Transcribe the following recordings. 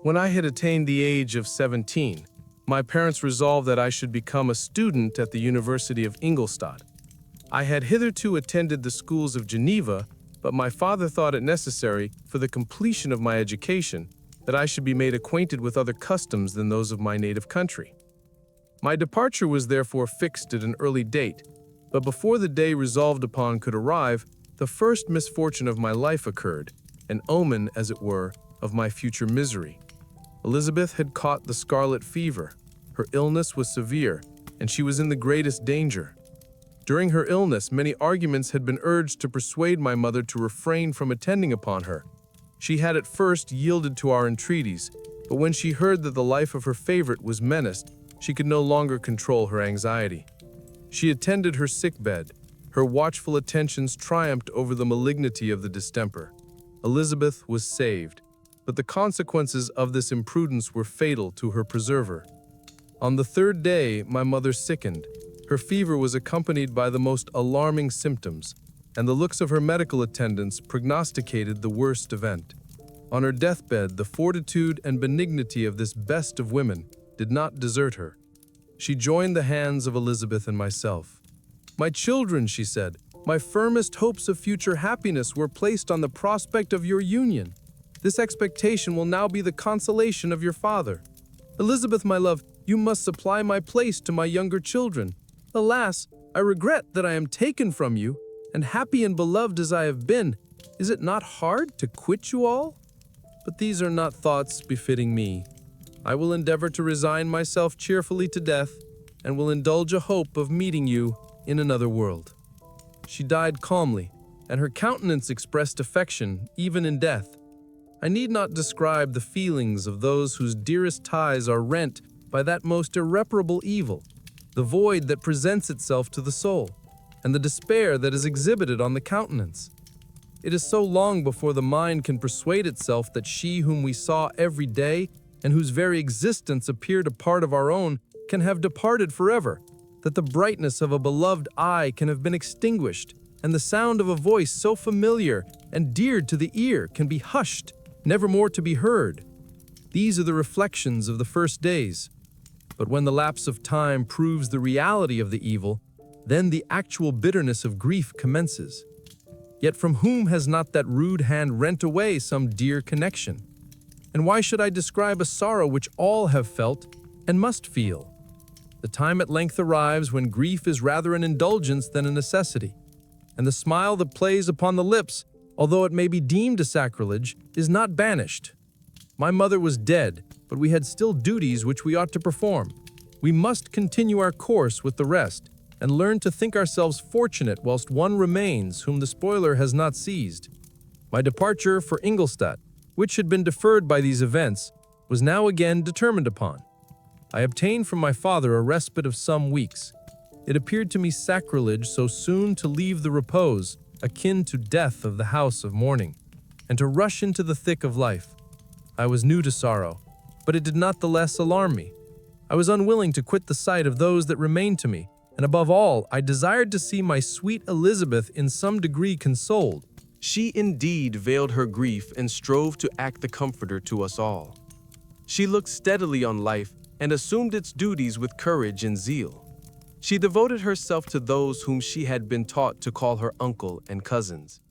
When I had attained the age of 17, my parents resolved that I should become a student at the University of Ingolstadt. I had hitherto attended the schools of Geneva, but my father thought it necessary, for the completion of my education, that I should be made acquainted with other customs than those of my native country. My departure was therefore fixed at an early date, but before the day resolved upon could arrive, the first misfortune of my life occurred, an omen, as it were, of my future misery. Elizabeth had caught the scarlet fever. Her illness was severe, and she was in the greatest danger. During her illness, many arguments had been urged to persuade my mother to refrain from attending upon her. She had at first yielded to our entreaties, but when she heard that the life of her favorite was menaced, she could no longer control her anxiety. She attended her sickbed. Her watchful attentions triumphed over the malignity of the distemper. Elizabeth was saved, but the consequences of this imprudence were fatal to her preserver. On the third day, my mother sickened. Her fever was accompanied by the most alarming symptoms, and the looks of her medical attendants prognosticated the worst event. On her deathbed, the fortitude and benignity of this best of women did not desert her. She joined the hands of Elizabeth and myself. "My children," she said, "my firmest hopes of future happiness were placed on the prospect of your union. This expectation will now be the consolation of your father. Elizabeth, my love, you must supply my place to my younger children. Alas, I regret that I am taken from you, and happy and beloved as I have been, is it not hard to quit you all? But these are not thoughts befitting me. I will endeavor to resign myself cheerfully to death, and will indulge a hope of meeting you in another world." She died calmly, and her countenance expressed affection, even in death. I need not describe the feelings of those whose dearest ties are rent by that most irreparable evil, the void that presents itself to the soul, and the despair that is exhibited on the countenance. It is so long before the mind can persuade itself that she whom we saw every day, and whose very existence appeared a part of our own, can have departed forever, that the brightness of a beloved eye can have been extinguished, and the sound of a voice so familiar and dear to the ear can be hushed, never more to be heard. These are the reflections of the first days. But when the lapse of time proves the reality of the evil, then the actual bitterness of grief commences. Yet from whom has not that rude hand rent away some dear connection? And why should I describe a sorrow which all have felt and must feel? The time at length arrives when grief is rather an indulgence than a necessity, and the smile that plays upon the lips, although it may be deemed a sacrilege, is not banished. My mother was dead, but we had still duties which we ought to perform. We must continue our course with the rest, and learn to think ourselves fortunate whilst one remains whom the spoiler has not seized. My departure for Ingolstadt, which had been deferred by these events, was now again determined upon. I obtained from my father a respite of some weeks. It appeared to me sacrilege so soon to leave the repose, akin to death of the house of mourning, and to rush into the thick of life. I was new to sorrow, but it did not the less alarm me. I was unwilling to quit the sight of those that remained to me, and above all, I desired to see my sweet Elizabeth in some degree consoled. She indeed veiled her grief and strove to act the comforter to us all. She looked steadily on life and assumed its duties with courage and zeal. She devoted herself to those whom she had been taught to call her uncle and cousins.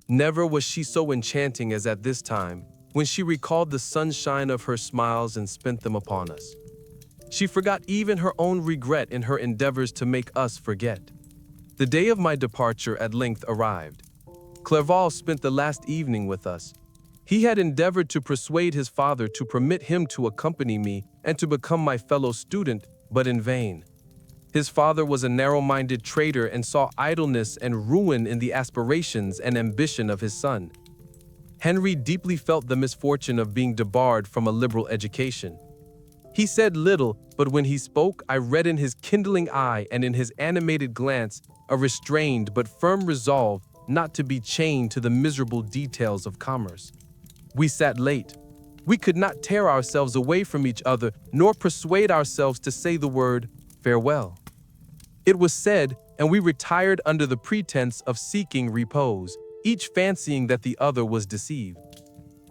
Never was she so enchanting as at this time, when she recalled the sunshine of her smiles and spent them upon us. She forgot even her own regret in her endeavors to make us forget. The day of my departure at length arrived. Clerval spent the last evening with us. He had endeavored to persuade his father to permit him to accompany me and to become my fellow student, but in vain. His father was a narrow-minded traitor and saw idleness and ruin in the aspirations and ambition of his son. Henry deeply felt the misfortune of being debarred from a liberal education. He said little, but when he spoke, I read in his kindling eye and in his animated glance a restrained but firm resolve not to be chained to the miserable details of commerce. We sat late. We could not tear ourselves away from each other, nor persuade ourselves to say the word farewell. It was said, and we retired under the pretense of seeking repose, each fancying that the other was deceived.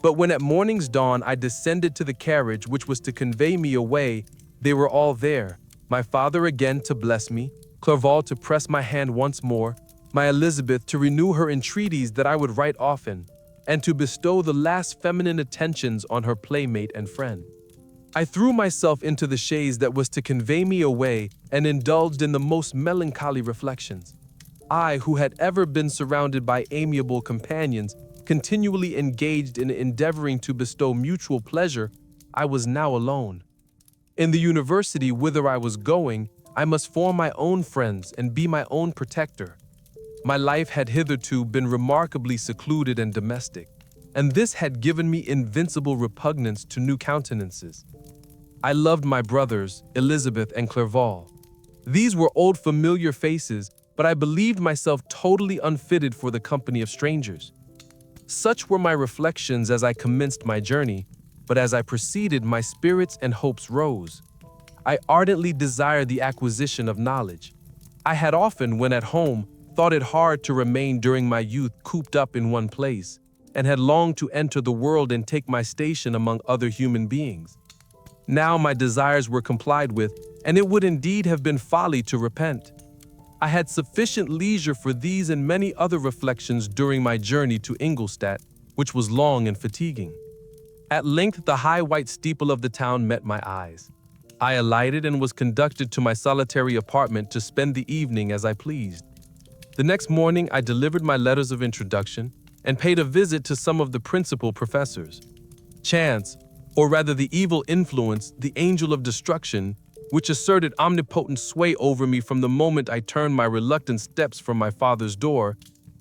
But when at morning's dawn I descended to the carriage which was to convey me away, they were all there, my father again to bless me, Clerval to press my hand once more, my Elizabeth to renew her entreaties that I would write often, and to bestow the last feminine attentions on her playmate and friend. I threw myself into the chaise that was to convey me away and indulged in the most melancholy reflections. I, who had ever been surrounded by amiable companions, continually engaged in endeavoring to bestow mutual pleasure, I was now alone. In the university whither I was going, I must form my own friends and be my own protector. My life had hitherto been remarkably secluded and domestic, and this had given me invincible repugnance to new countenances. I loved my brothers, Elizabeth and Clerval. These were old familiar faces, but I believed myself totally unfitted for the company of strangers. Such were my reflections as I commenced my journey, but as I proceeded, my spirits and hopes rose. I ardently desired the acquisition of knowledge. I had often, when at home, thought it hard to remain during my youth cooped up in one place, and had longed to enter the world and take my station among other human beings. Now my desires were complied with, and it would indeed have been folly to repent. I had sufficient leisure for these and many other reflections during my journey to Ingolstadt, which was long and fatiguing. At length the high white steeple of the town met my eyes. I alighted and was conducted to my solitary apartment to spend the evening as I pleased. The next morning I delivered my letters of introduction and paid a visit to some of the principal professors. Chance, or rather the evil influence, the angel of destruction, which asserted omnipotent sway over me from the moment I turned my reluctant steps from my father's door,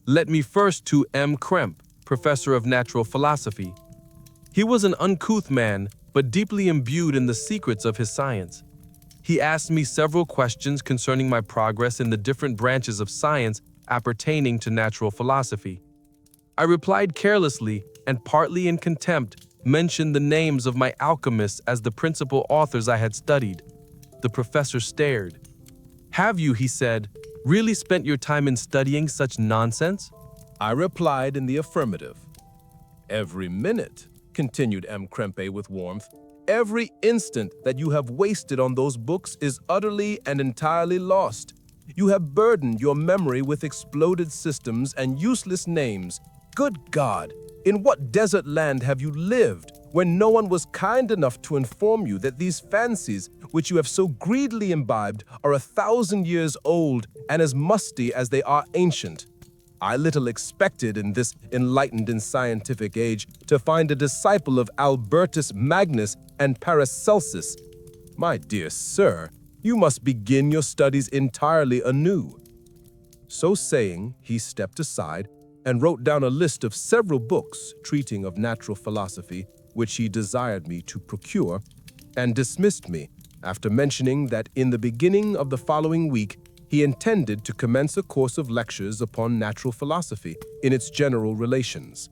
led me first to M. Krempe, professor of natural philosophy. He was an uncouth man, but deeply imbued in the secrets of his science. He asked me several questions concerning my progress in the different branches of science appertaining to natural philosophy. I replied carelessly and partly in contempt, mentioned the names of my alchemists as the principal authors I had studied. The professor stared. "Have you," he said, "really spent your time in studying such nonsense?" I replied in the affirmative. "Every minute," continued M. Krempe with warmth, "every instant that you have wasted on those books is utterly and entirely lost. You have burdened your memory with exploded systems and useless names. Good God, in what desert land have you lived, when no one was kind enough to inform you that these fancies, which you have so greedily imbibed, are 1,000 years old and as musty as they are ancient? I little expected in this enlightened and scientific age to find a disciple of Albertus Magnus and Paracelsus. My dear sir, you must begin your studies entirely anew." So saying, he stepped aside and wrote down a list of several books treating of natural philosophy, which he desired me to procure, and dismissed me, after mentioning that in the beginning of the following week he intended to commence a course of lectures upon natural philosophy in its general relations,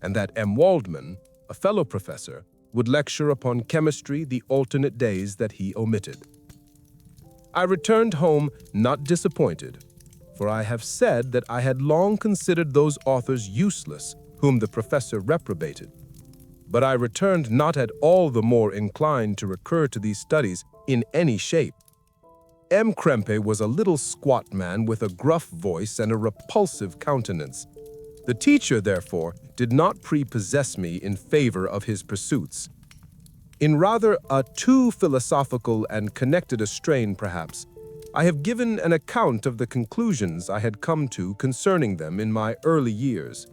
and that M. Waldman, a fellow professor, would lecture upon chemistry the alternate days that he omitted. I returned home not disappointed, for I have said that I had long considered those authors useless whom the professor reprobated. But I returned not at all the more inclined to recur to these studies in any shape. M. Krempe was a little squat man with a gruff voice and a repulsive countenance. The teacher, therefore, did not prepossess me in favor of his pursuits. In rather a too philosophical and connected a strain, perhaps, I have given an account of the conclusions I had come to concerning them in my early years.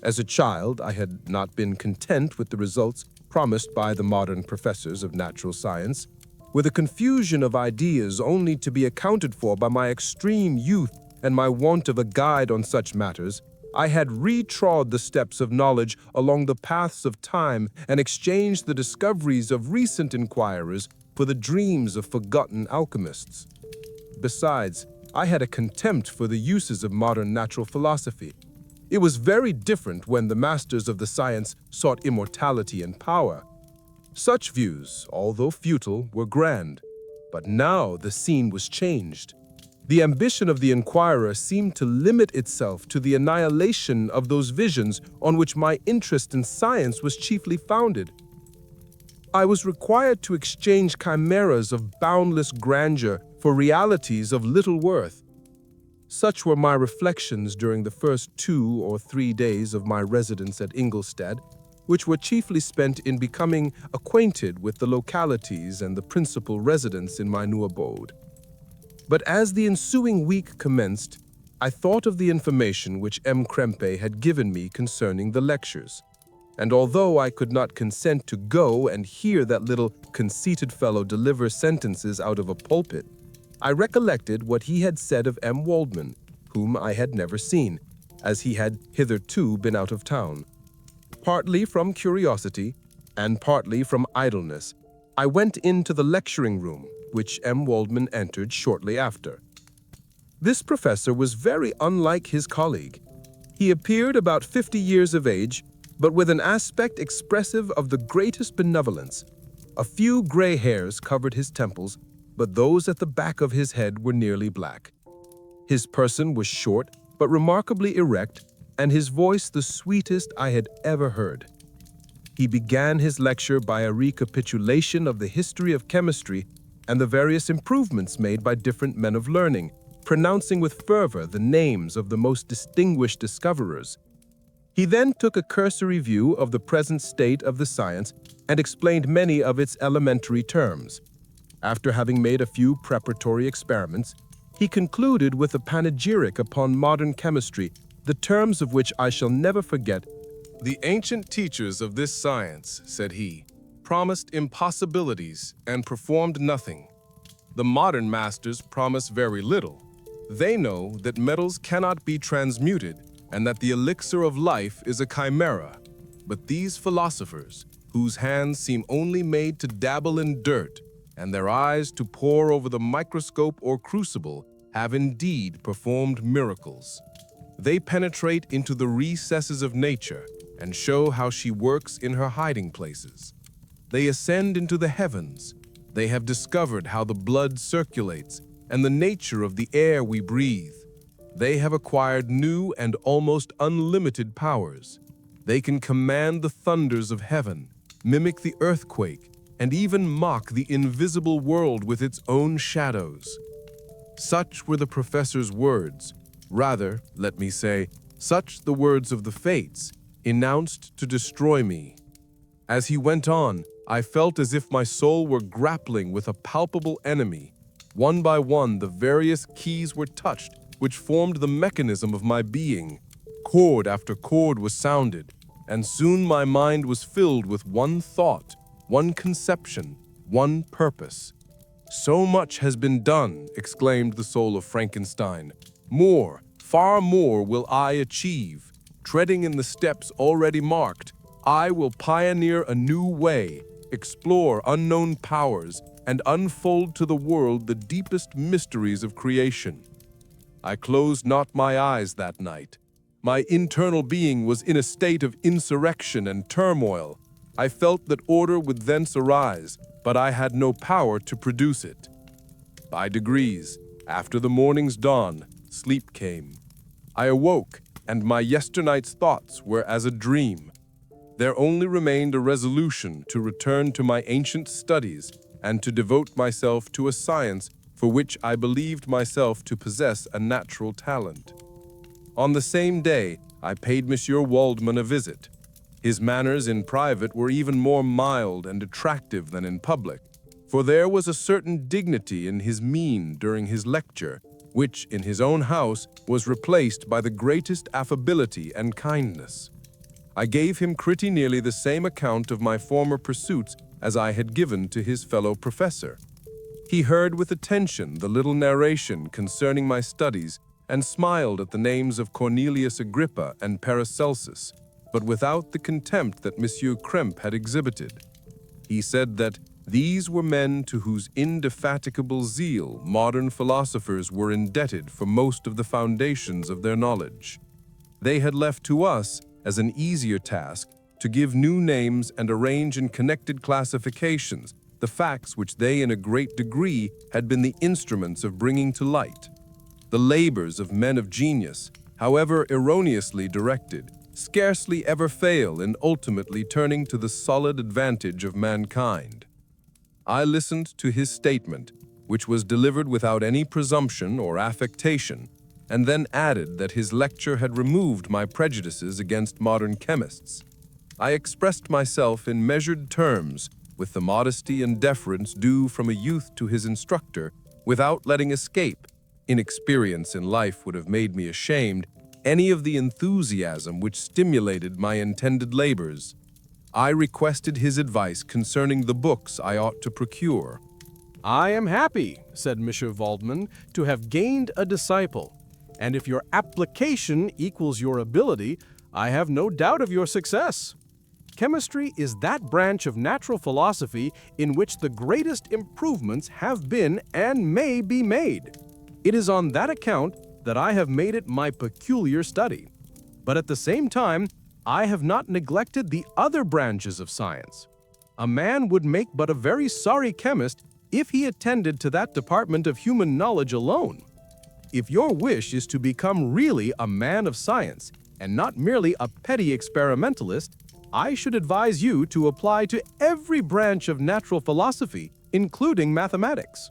As a child, I had not been content with the results promised by the modern professors of natural science, with a confusion of ideas only to be accounted for by my extreme youth and my want of a guide on such matters. I had retrod the steps of knowledge along the paths of time and exchanged the discoveries of recent inquirers for the dreams of forgotten alchemists. Besides, I had a contempt for the uses of modern natural philosophy. It was very different when the masters of the science sought immortality and power. Such views, although futile, were grand, but now the scene was changed. The ambition of the inquirer seemed to limit itself to the annihilation of those visions on which my interest in science was chiefly founded. I was required to exchange chimeras of boundless grandeur for realities of little worth. Such were my reflections during the first 2 or 3 days of my residence at Ingolstadt, which were chiefly spent in becoming acquainted with the localities and the principal residents in my new abode. But as the ensuing week commenced, I thought of the information which M. Krempe had given me concerning the lectures. And although I could not consent to go and hear that little conceited fellow deliver sentences out of a pulpit, I recollected what he had said of M. Waldman, whom I had never seen, as he had hitherto been out of town. Partly from curiosity, and partly from idleness, I went into the lecturing room, which M. Waldman entered shortly after. This professor was very unlike his colleague. He appeared about 50 years of age, but with an aspect expressive of the greatest benevolence. A few gray hairs covered his temples, but those at the back of his head were nearly black. His person was short, but remarkably erect, and his voice the sweetest I had ever heard. He began his lecture by a recapitulation of the history of chemistry and the various improvements made by different men of learning, pronouncing with fervor the names of the most distinguished discoverers. He then took a cursory view of the present state of the science and explained many of its elementary terms. After having made a few preparatory experiments, he concluded with a panegyric upon modern chemistry, the terms of which I shall never forget. "The ancient teachers of this science," said he, "promised impossibilities and performed nothing. The modern masters promise very little. They know that metals cannot be transmuted and that the elixir of life is a chimera. But these philosophers, whose hands seem only made to dabble in dirt and their eyes to pore over the microscope or crucible, have indeed performed miracles. They penetrate into the recesses of nature and show how she works in her hiding places. They ascend into the heavens. They have discovered how the blood circulates and the nature of the air we breathe. They have acquired new and almost unlimited powers. They can command the thunders of heaven, mimic the earthquake, and even mock the invisible world with its own shadows." Such were the professor's words, rather, let me say, such the words of the fates, announced to destroy me. As he went on, I felt as if my soul were grappling with a palpable enemy. One by one, the various keys were touched, which formed the mechanism of my being. Chord after chord was sounded, and soon my mind was filled with one thought, one conception, one purpose. "So much has been done," exclaimed the soul of Frankenstein. "More, far more will I achieve. Treading in the steps already marked, I will pioneer a new way, explore unknown powers, and unfold to the world the deepest mysteries of creation." I closed not my eyes that night. My internal being was in a state of insurrection and turmoil. I felt that order would thence arise, but I had no power to produce it. By degrees, after the morning's dawn, sleep came. I awoke, and my yesternight's thoughts were as a dream. There only remained a resolution to return to my ancient studies and to devote myself to a science for which I believed myself to possess a natural talent. On the same day, I paid Monsieur Waldman a visit. His manners in private were even more mild and attractive than in public, for there was a certain dignity in his mien during his lecture, which, in his own house, was replaced by the greatest affability and kindness. I gave him pretty nearly the same account of my former pursuits as I had given to his fellow professor. He heard with attention the little narration concerning my studies and smiled at the names of Cornelius Agrippa and Paracelsus, but without the contempt that Monsieur Krempe had exhibited. He said that these were men to whose indefatigable zeal modern philosophers were indebted for most of the foundations of their knowledge. They had left to us, as an easier task, to give new names and arrange in connected classifications the facts which they in a great degree had been the instruments of bringing to light. The labors of men of genius, however erroneously directed, scarcely ever fail in ultimately turning to the solid advantage of mankind. I listened to his statement, which was delivered without any presumption or affectation, and then added that his lecture had removed my prejudices against modern chemists. I expressed myself in measured terms, with the modesty and deference due from a youth to his instructor, without letting escape, inexperience in life would have made me ashamed, any of the enthusiasm which stimulated my intended labors. I requested his advice concerning the books I ought to procure. "I am happy," said Monsieur Waldman, "to have gained a disciple, and if your application equals your ability, I have no doubt of your success. Chemistry is that branch of natural philosophy in which the greatest improvements have been and may be made. It is on that account that I have made it my peculiar study. But at the same time, I have not neglected the other branches of science. A man would make but a very sorry chemist if he attended to that department of human knowledge alone. If your wish is to become really a man of science and not merely a petty experimentalist, I should advise you to apply to every branch of natural philosophy, including mathematics."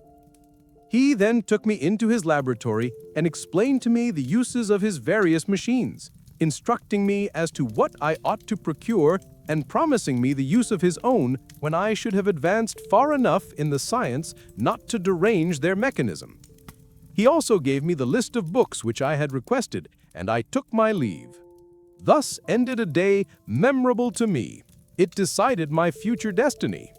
He then took me into his laboratory and explained to me the uses of his various machines, instructing me as to what I ought to procure and promising me the use of his own when I should have advanced far enough in the science not to derange their mechanism. He also gave me the list of books which I had requested, and I took my leave. Thus ended a day memorable to me. It decided my future destiny.